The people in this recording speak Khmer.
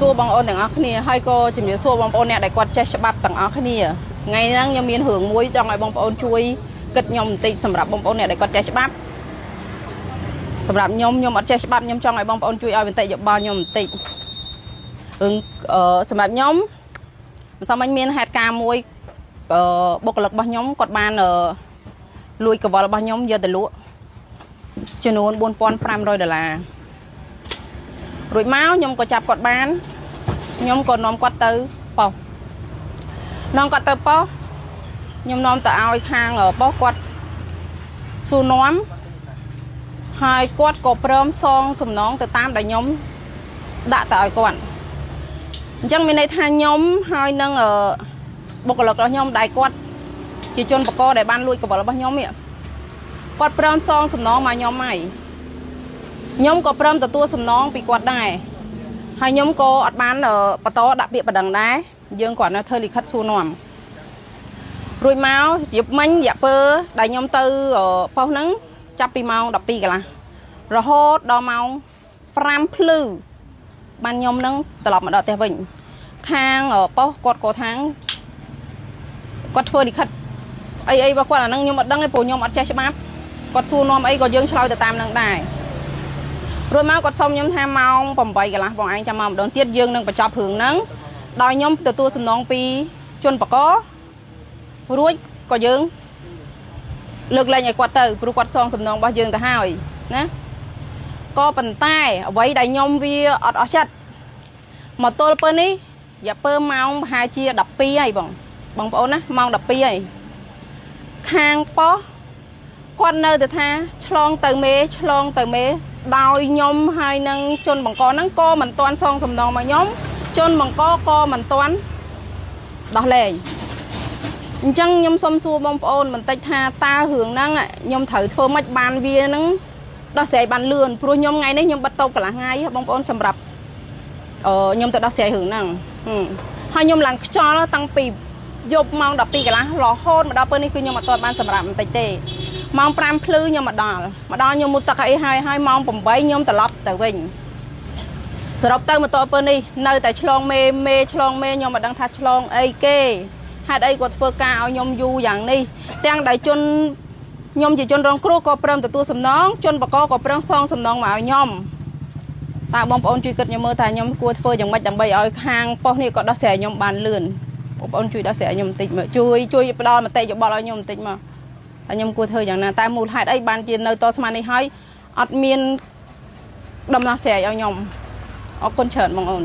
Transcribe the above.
xua bằng ônទាំងអស់គ្នាហើយក៏ជំរាបសួរបងប្អូនអ្នកដែលគាត់ចេះច្បាប់ទាំងអស់គ្នាថ្ងៃហ្នឹងខ្ញុំមានរឿងមួយចង់ឲ្យបងប្អូនជួយគិតខ្ញុំបន្តិចសម្រាប់បងប្អូនអ្នកដែលគាត់ចេះច្បាប់សម្រាប់ខ្ញុំអត់ចេះច្បាប់ខ្ញុំចង់ឲ្យបងប្អូនជួយឲ្យបន្តិចយោបល់ខ្ញុំបន្តិចរឿងសម្រាប់ខ្ញុំមិនសមមានហេតុការណ៍មួយបុគ្គលិករបស់ខ្ញុំគាត់បានលួចកង្វល់របស់ខ្ញុំយកទៅលក់ចំនួន$4,500រួចមកខ្ញុំក៏ចាប់គាត់បានខ្ញុំក៏នាំគាត់ទៅប៉ោះនាំគាត់ទៅប៉ោះខ្ញុំនាំទៅឲ្យខាងប៉ោះគាត់សួរនាំហើយគាត់ក៏ព្រមសងសំណងទៅតាមដែលខ្ញុំដាក់ទៅឲ្យគាត់អញ្ចឹងមានន័យថាខ្ញុំហើយនឹងបុគ្គលិករបស់ខ្ញុំដែលគាត់ជាជនបកដែលបានលួចកង្វល់របស់ខ្ញុំគាត់ព្រមសងសំណងមកខ្ញុំហើយខ្ញុំក៏ព្រមទទួលសំណងពីគាត់ដែរហើយខ្ញុំក៏អត់បានបន្តដាក់ពាក្យបណ្ដឹងដែរយើងគាត់នៅធ្វើលិខិតសួរនាំរួចមកយប់មិញរយៈពេលដែលខ្ញុំទៅប៉ុស្តិ៍ហ្នឹងចាប់ពីម៉ោង 12 កន្លះរហូតដល់ម៉ោង 5 ភ្លឺបានខ្ញុំនឹងត្រឡប់មកដល់ផ្ទះវិញខាងប៉ុស្តិ៍គាត់ក៏ថាងគាត់ធ្វើលិខិតអីរបស់គាត់អាហ្នឹងខ្ញុំអត់ដឹងទេព្រោះខ្ញុំអត់ចេះច្បាប់គាត់សួរនាំអីក៏យើងឆ្លើយទៅតាមហ្នឹងដែររួចមកគាត់សុំខ្ញុំថាម៉ោង 8 កន្លះបងឯងចាំមកម្ដងទៀតយើងនឹងបញ្ចប់រឿងហ្នឹងដោយខ្ញុំទទួលសំណងពីជនបករួចក៏យើងលើកលែងឲ្យគាត់ទៅព្រោះគាត់សងសំណងរបស់យើងទៅហើយណាក៏ប៉ុន្តែអ្វីដែលខ្ញុំវាអត់អស់ចិត្តមកទល់ពេលនេះរយៈពេលម៉ោងប្រហែលជា 12 ហើយបងប្អូនណាម៉ោង 12 ហើយខាងប៉ុស្តិ៍គាត់នៅតែថាឆ្លងទៅមេដោយខ្ញុំហើយនឹងជនបង្កហ្នឹងក៏មិនទាន់សងសំណងមកខ្ញុំជនបង្កក៏មិនទាន់ដោះលែងអញ្ចឹងខ្ញុំសុំសួរបងប្អូនបន្តិចថាតើរឿងហ្នឹងខ្ញុំត្រូវធ្វើម៉េចបានវាហ្នឹងដោះស្រាយបានលឿនព្រោះខ្ញុំថ្ងៃនេះខ្ញុំបិទតូបកន្លះថ្ងៃបងប្អូនសម្រាប់ខ្ញុំទៅដោះស្រាយរឿងហ្នឹងហើយខ្ញុំឡើងខ្យល់តាំងពីយប់ម៉ោង 12 កន្លះរហូតមកដល់ពេលនេះគឺខ្ញុំអត់ទាន់បានសម្រាប់បន្តិចទេម៉ោង 5 ភ្លឺខ្ញុំមកដល់ខ្ញុំមុតទឹកអីហើយម៉ោង 8 ខ្ញុំត្រឡប់ទៅវិញសរុបទៅមកដល់ពេលនេះនៅតែឆ្លងមេឆ្លងមេខ្ញុំមិនដឹងថាឆ្លងអីគេហេតុអីគាត់ធ្វើការឲ្យខ្ញុំយូរយ៉ាងនេះទាំងដែលខ្ញុំជាជនរងគ្រោះក៏ព្រមទទួលសំណងជនបកក៏ព្រមសងសំណងមកឲ្យខ្ញុំតើបងប្អូនជួយគិតខ្ញុំមើលថាខ្ញុំគួរធ្វើយ៉ាងម៉េចដើម្បីឲ្យខាងប៉ុស្តិ៍នេះក៏ដោះស្រាយខ្ញុំបានលឿនបងប្អូនជួយដោះស្រាយខ្ញុំបន្តិចមើលជួយផ្ដល់មតិយោបល់ឲ្យខ្ញុំបន្តិចមកខ្ញុំគួរធ្វើយ៉ាងណាតែមូលហេតុអីបានជានៅតស្មាននេះហើយអត់មានដំណោះស្រាយឲ្យខ្ញុំអរគុណច្រើនបងប្អូន